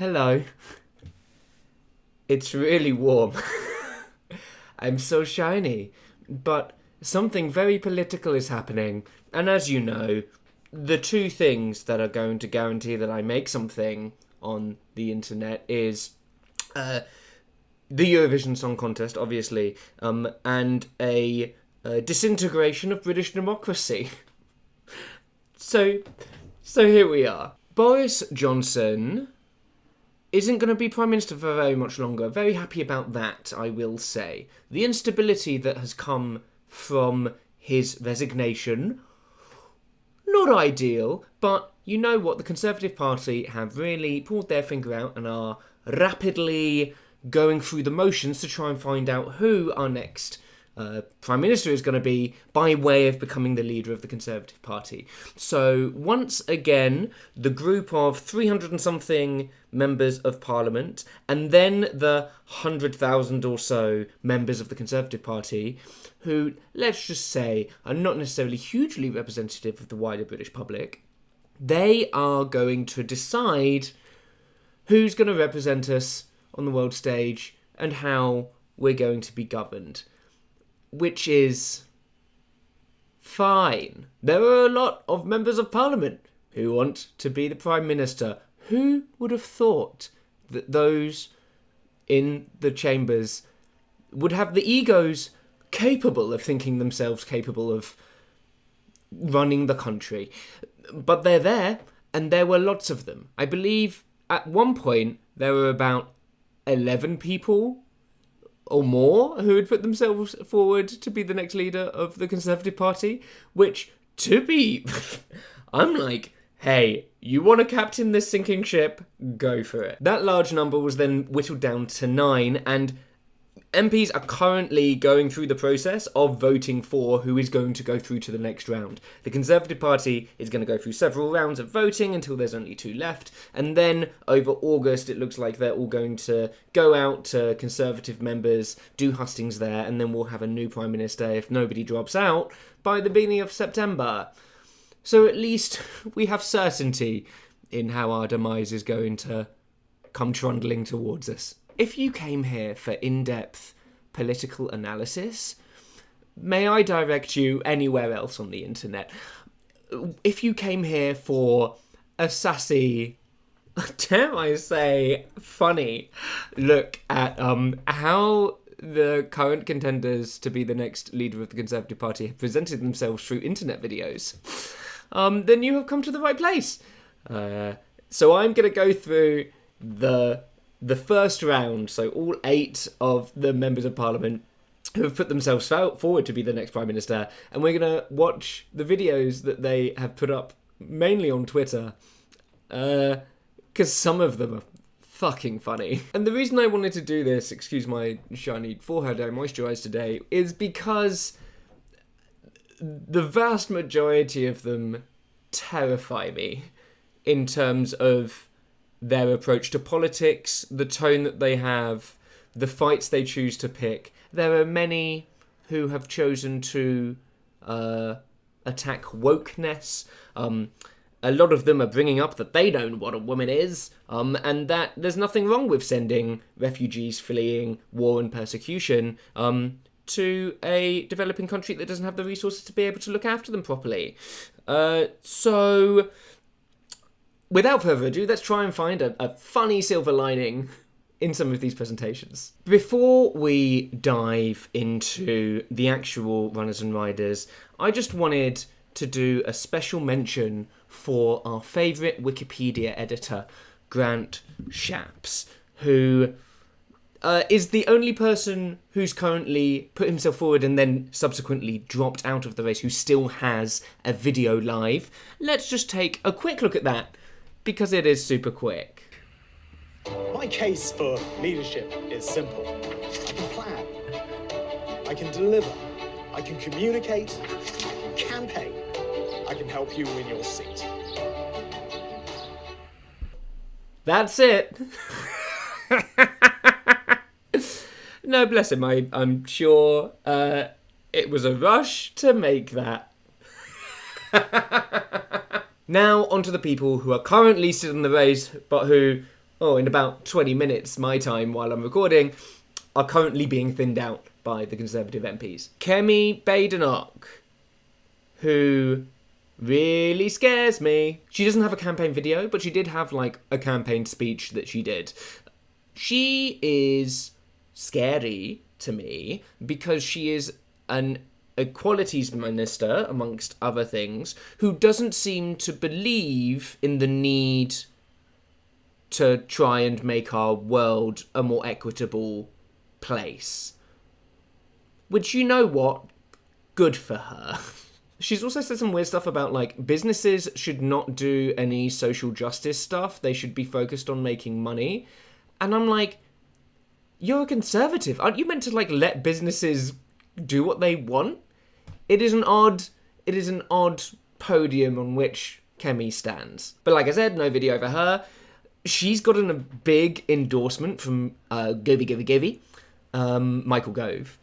Hello. It's really warm. I'm so shiny. But something very political is happening. And as you know, the two things that are going to guarantee that I make something on the internet is the Eurovision Song Contest, obviously, and a disintegration of British democracy. So here we are. Boris Johnson isn't going to be Prime Minister for very much longer. Very happy about that, I will say. The instability that has come from his resignation, not ideal, but you know what? The Consevative Party have really pulled their finger out and are rapidly going through the motions to try and find out who our next Prime Minister is going to be by way of becoming the leader of the Conservative Party. So once again, the group of 300 and something members of Parliament and then the 100,000 or so members of the Conservative Party who, let's just say, are not necessarily hugely representative of the wider British public, they are going to decide who's going to represent us on the world stage and how we're going to be governed. Which is fine. There are a lot of members of Parliament who want to be the Prime Minister. Who would have thought that those in the chambers would have the egos capable of thinking themselves capable of running the country? But they're there, and there were lots of them. I believe at one point there were about 11 people or more who had put themselves forward to be the next leader of the Conservative Party, which, to be... I'm like, hey, you want to captain this sinking ship? Go for it. That large number was then whittled down to 9, and MPs are currently going through the process of voting for who is going to go through to the next round. The Conservative Party is going to go through several rounds of voting until there's only 2 left, and then over August it looks like they're all going to go out to Conservative members, do hustings there, and then we'll have a new Prime Minister if nobody drops out by the beginning of September. So at least we have certainty in how our demise is going to come trundling towards us. If you came here for in-depth political analysis, may I direct you anywhere else on the internet? If you came here for a sassy, dare I say, funny look at how the current contenders to be the next leader of the Conservative Party have presented themselves through internet videos, then you have come to the right place. So I'm going to go through the first round, so all 8 of the members of Parliament who have put themselves forward to be the next Prime Minister, and we're going to watch the videos that they have put up, mainly on Twitter, because some of them are fucking funny. And the reason I wanted to do this, excuse my shiny forehead, I moisturised today, is because the vast majority of them terrify me in terms of their approach to politics, the tone that they have, the fights they choose to pick. There are many who have chosen to attack wokeness. A lot of them are bringing up that they don't know what a woman is, and that there's nothing wrong with sending refugees fleeing war and persecution to a developing country that doesn't have the resources to be able to look after them properly. So without further ado, let's try and find a funny silver lining in some of these presentations. Before we dive into the actual runners and riders, I just wanted to do a special mention for our favourite Wikipedia editor, Grant Shapps, who is the only person who's currently put himself forward and then subsequently dropped out of the race, who still has a video live. Let's just take a quick look at that, because it is super quick. My case for leadership is simple. I can plan, I can deliver, I can communicate, I can campaign, I can help you win your seat. That's it. No, bless him, I'm sure it was a rush to make that. Now, onto the people who are currently still in the race, but who in about 20 minutes, my time while I'm recording, are currently being thinned out by the Conservative MPs. Kemi Badenoch, who really scares me. She doesn't have a campaign video, but she did have, like, a campaign speech that she did. She is scary to me because she is an equalities minister, amongst other things, who doesn't seem to believe in the need to try and make our world a more equitable place. Which, you know what? Good for her. She's also said some weird stuff about, like, businesses should not do any social justice stuff. They should be focused on making money. And I'm like, you're a conservative. Aren't you meant to, like, let businesses do what they want? It is an odd podium on which Kemi stands. But like I said, no video for her. She's gotten a big endorsement from Govey, Michael Gove,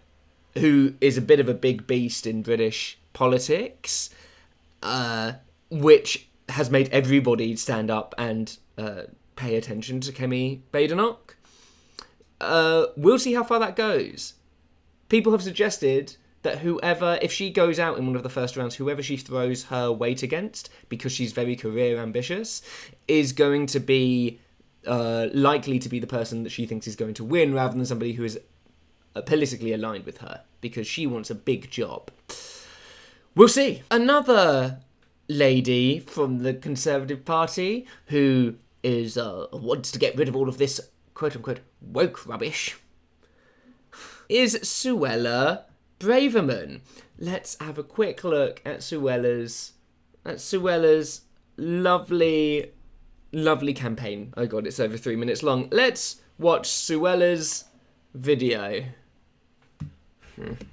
who is a bit of a big beast in British politics, which has made everybody stand up and pay attention to Kemi Badenoch. We'll see how far that goes. People have suggested that whoever, if she goes out in one of the first rounds, whoever she throws her weight against, because she's very career ambitious, is going to be likely to be the person that she thinks is going to win, rather than somebody who is politically aligned with her, because she wants a big job. We'll see. Another lady from the Consevative Party who is wants to get rid of all of this quote-unquote woke rubbish is Suella Braverman. Let's have a quick look at Suella's lovely campaign. Oh god, it's over 3 minutes long. Let's watch Suella's video.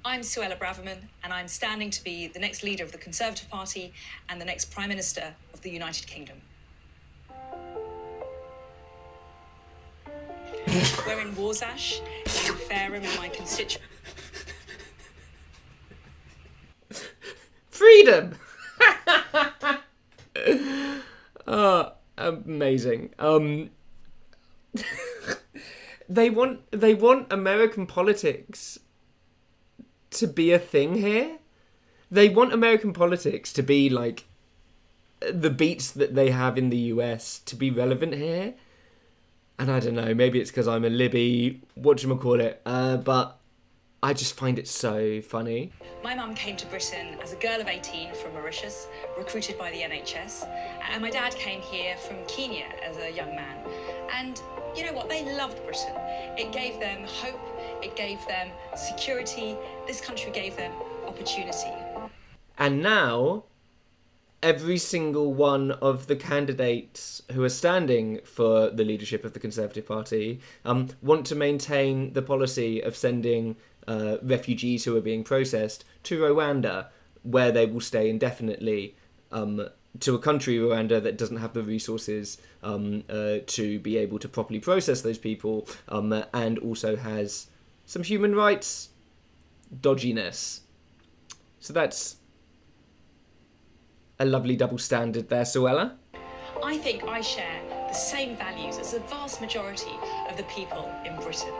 I'm Suella Braverman, and I'm standing to be the next leader of the Conservative Party and the next Prime Minister of the United Kingdom. Wearing Warsash, in Fareham in my constituent. Freedom! Oh, amazing. They want American politics to be a thing here. They want American politics to be like the beats that they have in the US to be relevant here. And I don't know, maybe it's because I'm a Libby, whatchamacallit, but I just find it so funny. My mum came to Britain as a girl of 18 from Mauritius, recruited by the NHS, and my dad came here from Kenya as a young man. And you know what? They loved Britain. It gave them hope, it gave them security, this country gave them opportunity. And now, every single one of the candidates who are standing for the leadership of the Conservative Party want to maintain the policy of sending refugees who are being processed to Rwanda, where they will stay indefinitely, to a country, Rwanda, that doesn't have the resources to be able to properly process those people, and also has some human rights dodginess. So that's a lovely double standard there, Suella. I think I share the same values as the vast majority of the people in Britain.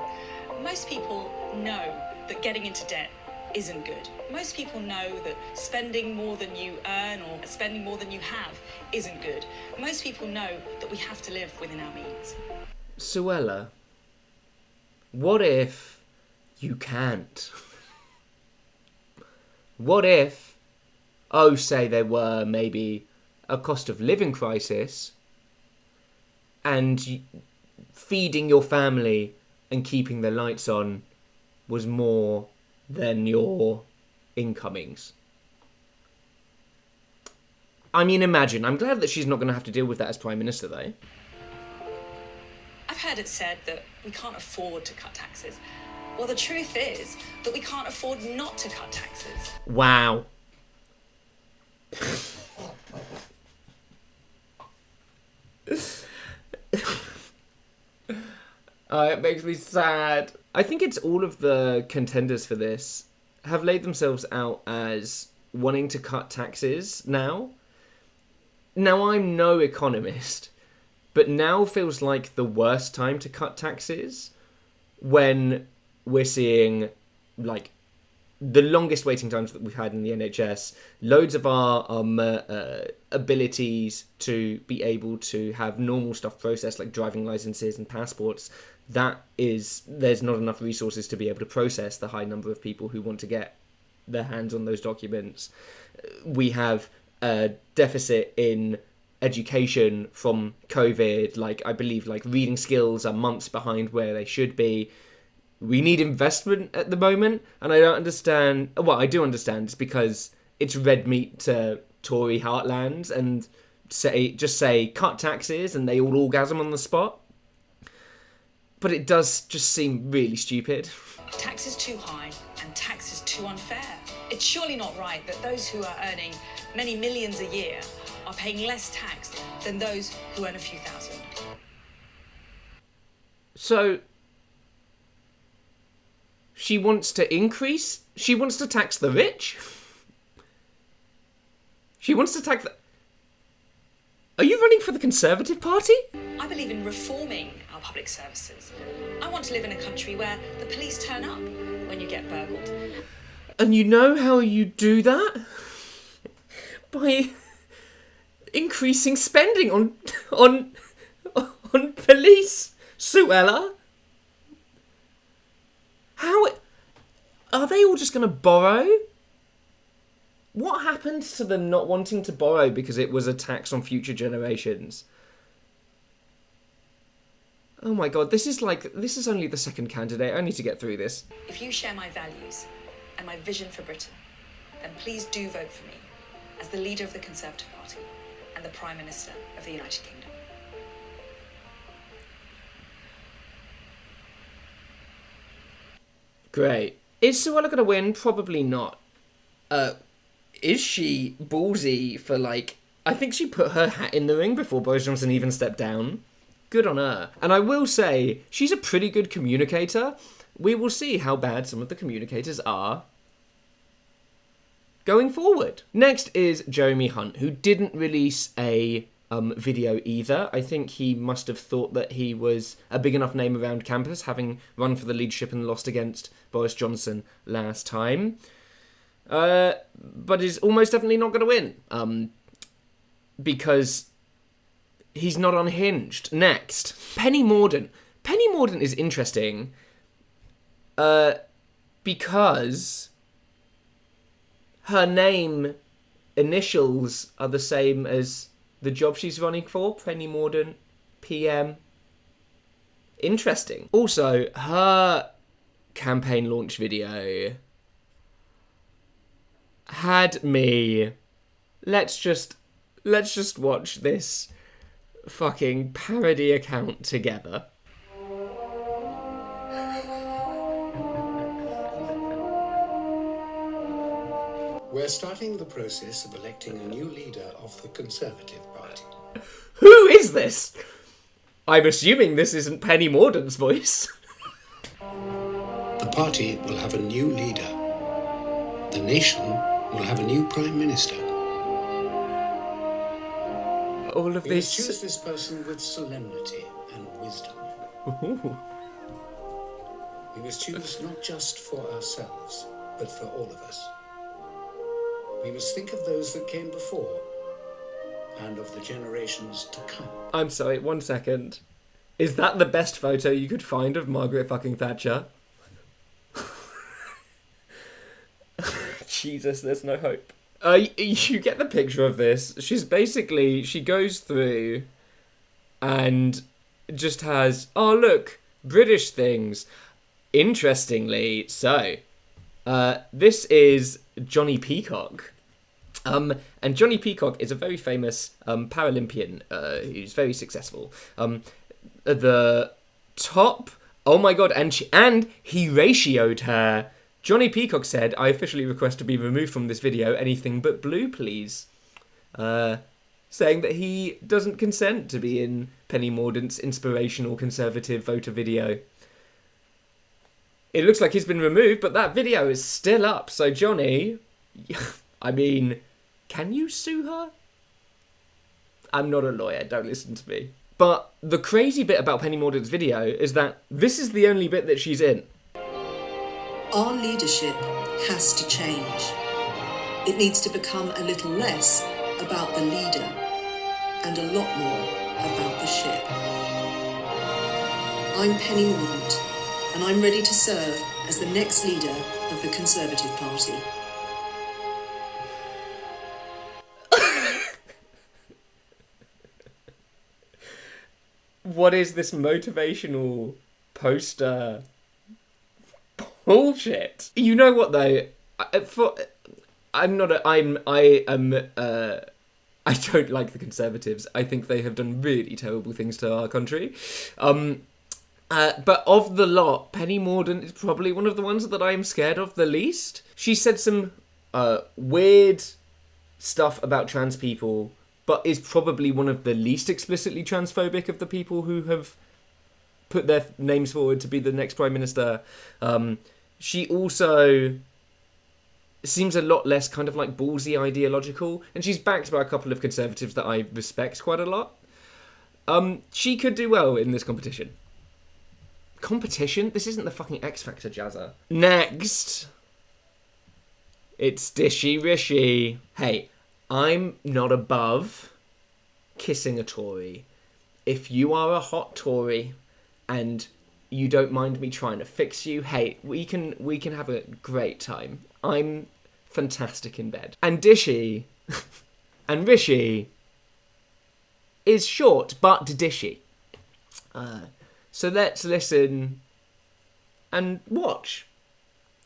Most people know that getting into debt isn't good. Most people know that spending more than you earn or spending more than you have isn't good. Most people know that we have to live within our means. Suella, what if you can't? What if, say there were maybe a cost of living crisis and feeding your family and keeping the lights on was more than your incomings? I mean, imagine. I'm glad that she's not going to have to deal with that as Prime Minister, though. I've heard it said that we can't afford to cut taxes. Well, the truth is that we can't afford not to cut taxes. Wow. It makes me sad. I think it's all of the contenders for this have laid themselves out as wanting to cut taxes now. Now, I'm no economist, But now feels like the worst time to cut taxes when we're seeing, like, the longest waiting times that we've had in the NHS, loads of our abilities to be able to have normal stuff processed, like driving licenses and passports, there's not enough resources to be able to process the high number of people who want to get their hands on those documents. We have a deficit in education from COVID. Like, I believe, like, reading skills are months behind where they should be. We need investment at the moment, and I don't understand. Well, I do understand. It's because it's red meat to Tory heartland, and say cut taxes, and they all orgasm on the spot. But it does just seem really stupid. Tax is too high and tax is too unfair. It's surely not right that those who are earning many millions a year are paying less tax than those who earn a few thousand. So she wants to tax the rich? She wants to tax the... Are you running for the Conservative Party? I believe in reforming our public services. I want to live in a country where the police turn up when you get burgled. And you know how you do that? By increasing spending on police, Suella. How are they all just going to borrow? What happened to them not wanting to borrow because it was a tax on future generations? Oh my god, this is only the second candidate. I need to get through this. If you share my values and my vision for Britain, then please do vote for me as the leader of the Conservative Party and the Prime Minister of the United Kingdom. Great. Is Suella going to win? Probably not. Is she ballsy for, like... I think she put her hat in the ring before Boris Johnson even stepped down. Good on her. And I will say, she's a pretty good communicator. We will see how bad some of the communicators are going forward. Next is Jeremy Hunt, who didn't release a video either. I think he must have thought that he was a big enough name around campus, having run for the leadership and lost against Boris Johnson last time. But is almost definitely not going to win. Because he's not unhinged. Next, Penny Mordaunt. Penny Mordaunt is interesting because her name initials are the same as the job she's running for, Penny Mordaunt, PM. Interesting. Also, her campaign launch video had me... Let's just watch this fucking parody account together. We're starting the process of electing a new leader of the Consevative Party. Who is this? I'm assuming this isn't Penny Mordaunt's voice. The party will have a new leader. The nation will have a new Prime Minister. All of We this... must choose this person with solemnity and wisdom. Ooh. We must choose not just for ourselves, but for all of us. We must think of those that came before and of the generations to come. I'm sorry, 1 second. Is that the best photo you could find of Margaret fucking Thatcher? Jesus, there's no hope. You get the picture of this. She goes through and just has, oh look, British things. Interestingly, so, this is Johnny Peacock. And Johnny Peacock is a very famous Paralympian who's very successful. The top... Oh my god, and he ratioed her. Johnny Peacock said, I officially request to be removed from this video. Anything but blue, please. Saying that he doesn't consent to be in Penny Mordaunt's inspirational Conservative voter video. It looks like he's been removed, but that video is still up. So Johnny, I mean, can you sue her? I'm not a lawyer, don't listen to me. But the crazy bit about Penny Mordaunt's video is that this is the only bit that she's in. Our leadership has to change. It needs to become a little less about the leader and a lot more about the ship. I'm Penny Mordaunt, and I'm ready to serve as the next leader of the Conservative Party. What is this motivational poster bullshit? You know what though? I don't like the Conservatives. I think they have done really terrible things to our country. But of the lot, Penny Mordaunt is probably one of the ones that I am scared of the least. She said some weird stuff about trans people, but is probably one of the least explicitly transphobic of the people who have put their names forward to be the next Prime Minister. She also seems a lot less kind of like ballsy ideological, and she's backed by a couple of Conservatives that I respect quite a lot. She could do well in this competition. Competition? This isn't the fucking X Factor, Jazza. Next, it's Dishy Rishi. Hey, I'm not above kissing a Tory. If you are a hot Tory and you don't mind me trying to fix you, hey, we can have a great time. I'm fantastic in bed. And Dishy and Rishi is short but dishy. So let's listen and watch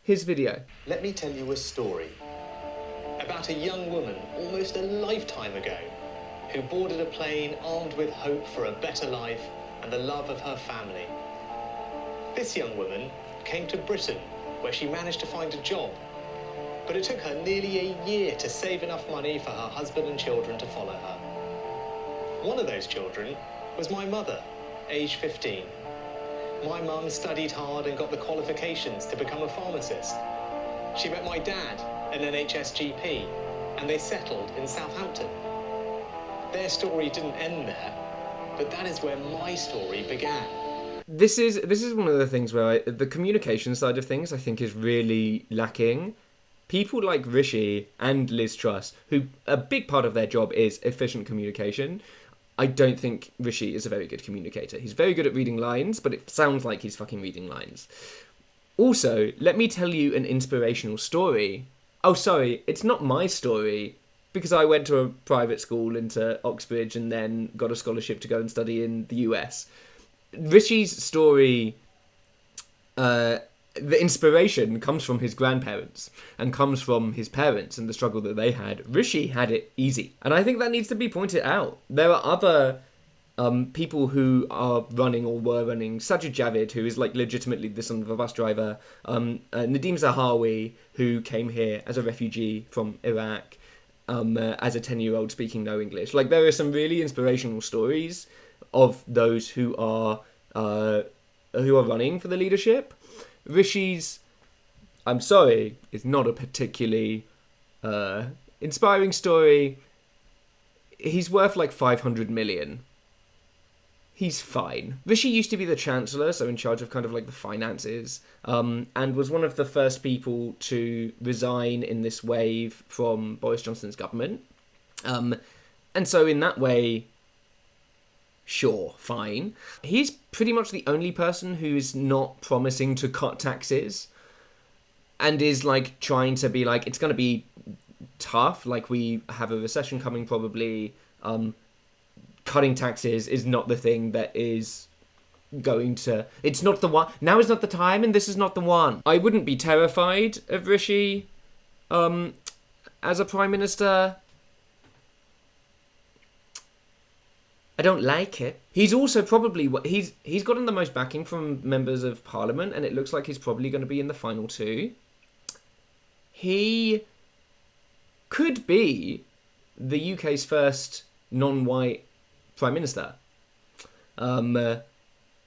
his video. Let me tell you a story about a young woman almost a lifetime ago who boarded a plane armed with hope for a better life and the love of her family. This young woman came to Britain, where she managed to find a job, but it took her nearly a year to save enough money for her husband and children to follow her. One of those children was my mother, aged 15. My mum studied hard and got the qualifications to become a pharmacist. She met my dad, an NHS GP, and they settled in Southampton. Their story didn't end there, but that is where my story began. This is one of the things where the communication side of things I think is really lacking. People like Rishi and Liz Truss, who a big part of their job is efficient communication. I don't think Rishi is a very good communicator. He's very good at reading lines, but it sounds like he's fucking reading lines. Also, let me tell you an inspirational story. Oh, sorry, it's not my story, because I went to a private school into Oxbridge and then got a scholarship to go and study in the US. Rishi's story, the inspiration comes from his grandparents and comes from his parents and the struggle that they had. Rishi had it easy, and I think that needs to be pointed out. There are other people who are running or were running. Sajid Javid, who is like legitimately the son of a bus driver. Nadeem Zahawi, who came here as a refugee from Iraq, as a 10-year-old speaking no English. Like, there are some really inspirational stories of those who are running for the leadership. Rishi's, I'm sorry, is not a particularly inspiring story. He's worth like 500 million. He's fine. Rishi used to be the Chancellor, so in charge of kind of like the finances, and was one of the first people to resign in this wave from Boris Johnson's government. And so in that way, sure, fine. He's pretty much the only person who's not promising to cut taxes and is like trying to be like, it's going to be tough, like we have a recession coming probably. Cutting taxes is not the thing that is going to... It's not the one. Now is not the time, and this is not the one. I wouldn't be terrified of Rishi as a Prime Minister. I don't like it. He's also probably... He's gotten the most backing from members of Parliament, and it looks like he's probably going to be in the final two. He could be the UK's first non-white Prime Minister. And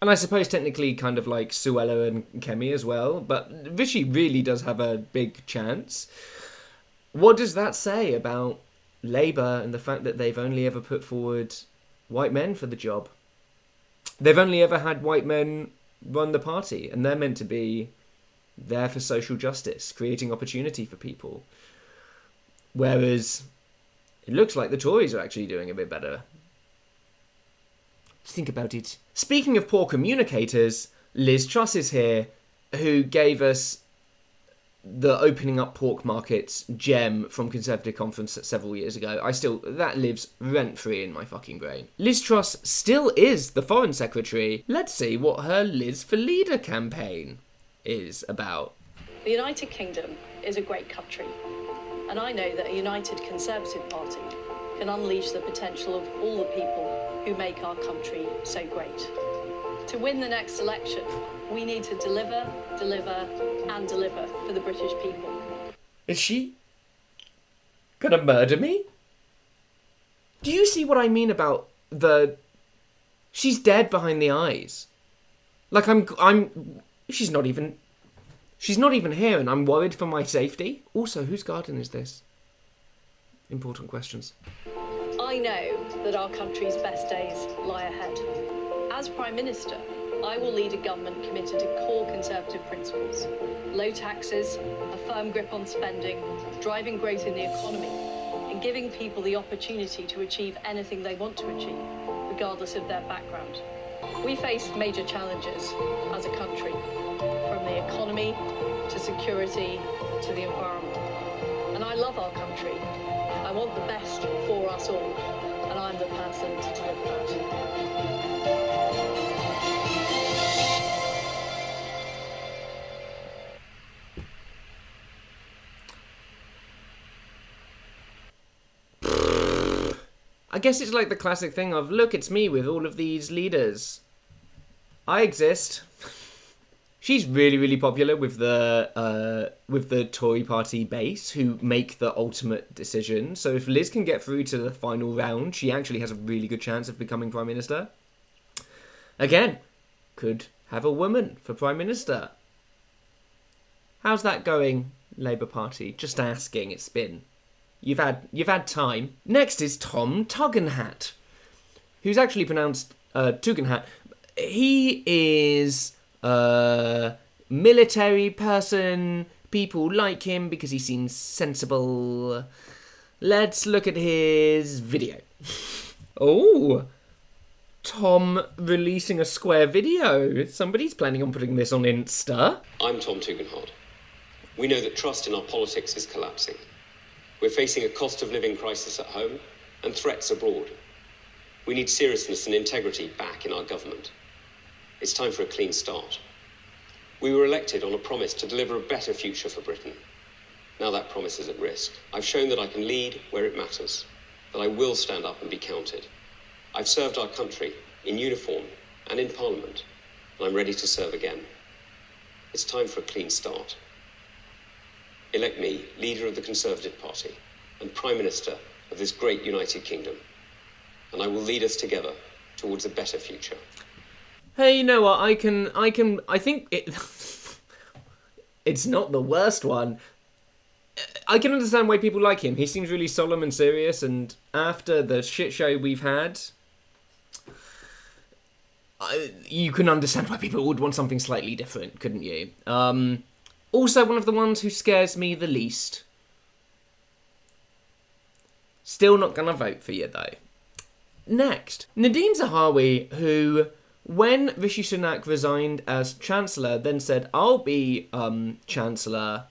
I suppose technically kind of like Suella and Kemi as well, but Rishi really does have a big chance. What does that say about Labour and the fact that they've only ever put forward white men for the job? they've only ever had white men run the party, and they're meant to be there for social justice, creating opportunity for people. Whereas it looks like the Tories are actually doing a bit better. Think about it. Speaking of poor communicators, Liz Truss is here, who gave us the opening up pork markets gem from Consevative Conference several years ago. That lives rent-free in my fucking brain. Liz Truss still is the Foreign Secretary. Let's see what her Liz for Leader campaign is about. The United Kingdom is a great country, and I know that a united Conservative Party can unleash the potential of all the people who make our country so great. To win the next election, we need to deliver, deliver, and deliver for the British people. Is she gonna murder me? Do you see what I mean about she's dead behind the eyes? Like she's not even here, and I'm worried for my safety. Also, whose garden is this? Important questions. I know that our country's best days lie ahead. As Prime Minister, I will lead a government committed to core Conservative principles: low taxes, a firm grip on spending, driving growth in the economy, and giving people the opportunity to achieve anything they want to achieve, regardless of their background. We face major challenges as a country, from the economy to security to the environment. And I love our country. I want the best for us all, and I'm the person to deliver that. I guess it's like the classic thing of, look, it's me with all of these leaders. I exist. She's really, really popular with the Tory party base, who make the ultimate decision. So if Liz can get through to the final round, she actually has a really good chance of becoming Prime Minister. Again, could have a woman for Prime Minister. How's that going, Labour Party? Just asking. It's been... You've had time. Next is Tom Tugendhat, who's actually pronounced Tugendhat. He is a military person. People like him because he seems sensible. Let's look at his video. Oh, Tom releasing a square video. Somebody's planning on putting this on Insta. I'm Tom Tugendhat. We know that trust in our politics is collapsing. We're facing a cost of living crisis at home and threats abroad. We need seriousness and integrity back in our government. It's time for a clean start. We were elected on a promise to deliver a better future for Britain. Now that promise is at risk. I've shown that I can lead where it matters, that I will stand up and be counted. I've served our country in uniform and in Parliament, and I'm ready to serve again. It's time for a clean start. Elect me leader of the Conservative Party and Prime Minister of this great United Kingdom, and I will lead us together towards a better future. Hey, you know what? I think it's not the worst one. I can understand why people like him. He seems really solemn and serious, and after the shit show we've had, you can understand why people would want something slightly different, couldn't you? Also, one of the ones who scares me the least. Still not gonna vote for you, though. Next, Nadine Zahawi, who, when Rishi Sunak resigned as Chancellor, then said, I'll be Chancellor.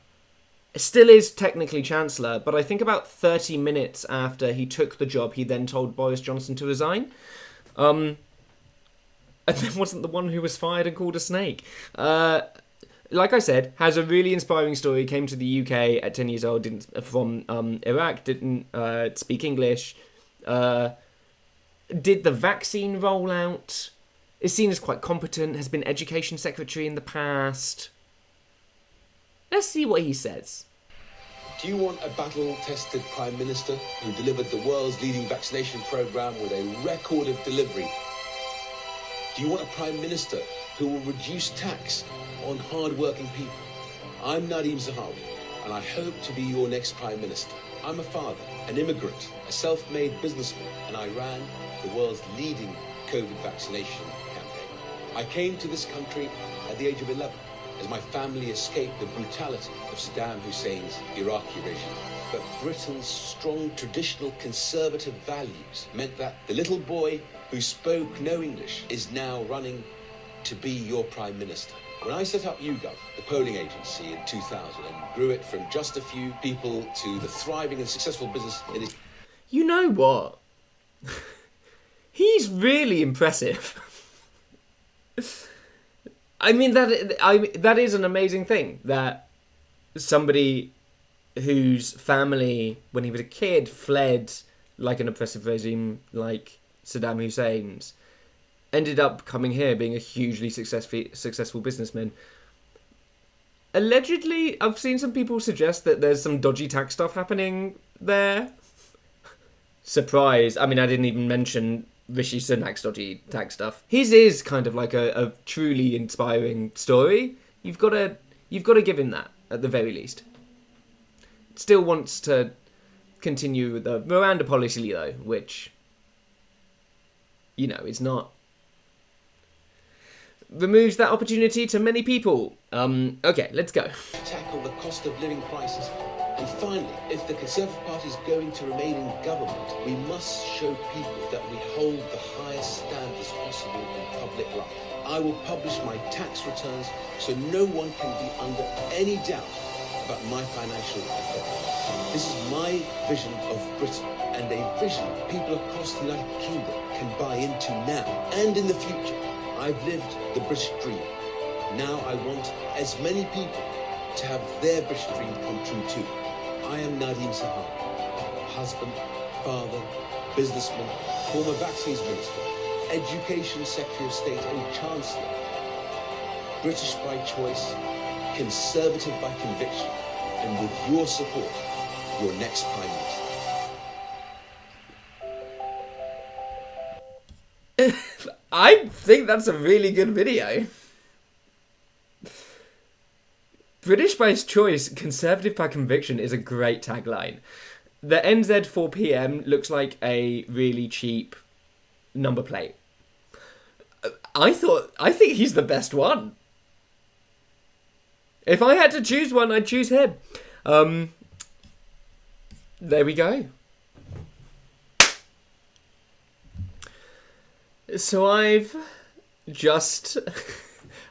Still is technically Chancellor, but I think about 30 minutes after he took the job, he then told Boris Johnson to resign. And then wasn't the one who was fired and called a snake. Like I said, has a really inspiring story, came to the UK at 10 years old, from Iraq, didn't speak English, did the vaccine rollout, is seen as quite competent, has been Education Secretary in the past. Let's see what he says. Do you want a battle-tested Prime Minister who delivered the world's leading vaccination programme with a record of delivery? Do you want a Prime Minister who will reduce tax on hard-working people? I'm Nadine Zahawi, and I hope to be your next Prime Minister. I'm a father, an immigrant, a self-made businessman, and I ran the world's leading COVID vaccination campaign. I came to this country at the age of 11 as my family escaped the brutality of Saddam Hussein's Iraqi regime. But Britain's strong traditional conservative values meant that the little boy who spoke no English is now running to be your Prime Minister. When I set up YouGov, the polling agency, in 2000 and grew it from just a few people to the thriving and successful business it is... You know what? He's really impressive. I mean, that is an amazing thing, that somebody whose family, when he was a kid, fled like an oppressive regime like Saddam Hussein's, ended up coming here being a hugely successful businessman. Allegedly, I've seen some people suggest that there's some dodgy tax stuff happening there. Surprise. I mean, I didn't even mention Rishi Sunak's dodgy tax stuff. His is kind of like a truly inspiring story. You've got to give him that, at the very least. Still wants to continue with the Miranda policy, though, which, you know, is not... removes that opportunity to many people. Okay, let's go. Tackle the cost of living crisis. And finally, if the Conservative Party is going to remain in government, we must show people that we hold the highest standards possible in public life. I will publish my tax returns so no one can be under any doubt about my financial affairs. This is my vision of Britain, and a vision people across the United Kingdom can buy into now and in the future. I've lived the British dream. Now I want as many people to have their British dream come true too. I am Nadeem Sahar, husband, father, businessman, former vaccines minister, education secretary of state and chancellor. British by choice, conservative by conviction, and with your support, your next Prime Minister. I think that's a really good video. British by choice, conservative by conviction is a great tagline. The NZ4PM looks like a really cheap number plate. I think he's the best one. If I had to choose one, I'd choose him. There we go. So I've just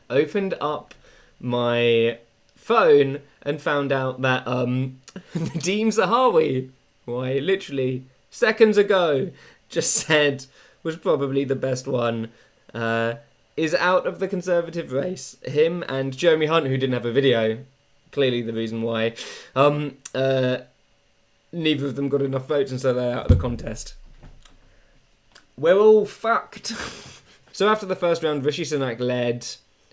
opened up my phone and found out that Nadeem Zahawi, who I literally seconds ago just said was probably the best one, is out of the Conservative race. Him and Jeremy Hunt, who didn't have a video, clearly the reason why. Neither of them got enough votes, and so they're out of the contest. We're all fucked. So after the first round, Rishi Sunak led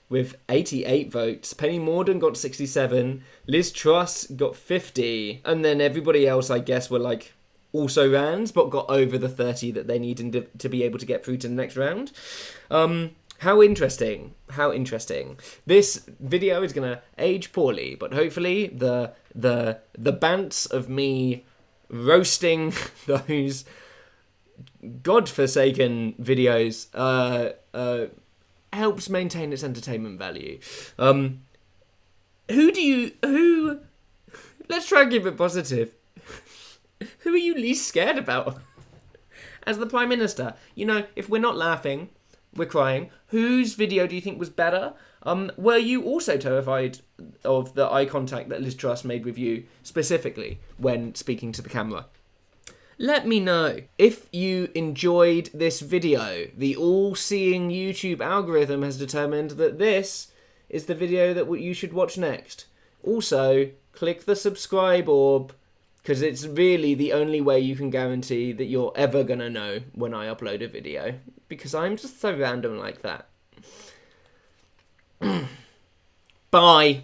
with 88 votes. Penny Mordaunt got 67. Liz Truss got 50. And then everybody else, I guess, were like also rans, but got over the 30 that they needed to be able to get through to the next round. How interesting. How interesting. This video is going to age poorly, but hopefully the bants of me roasting those godforsaken videos helps maintain its entertainment value. Let's try and keep it positive. Who are you least scared about as the Prime Minister? You know, if we're not laughing, we're crying. Whose video do you think was better? Were you also terrified of the eye contact that Liz Truss made with you, specifically when speaking to the camera? Let me know. If you enjoyed this video, the all-seeing YouTube algorithm has determined that this is the video that you should watch next. Also, click the subscribe orb, because it's really the only way you can guarantee that you're ever going to know when I upload a video, because I'm just so random like that. Bye.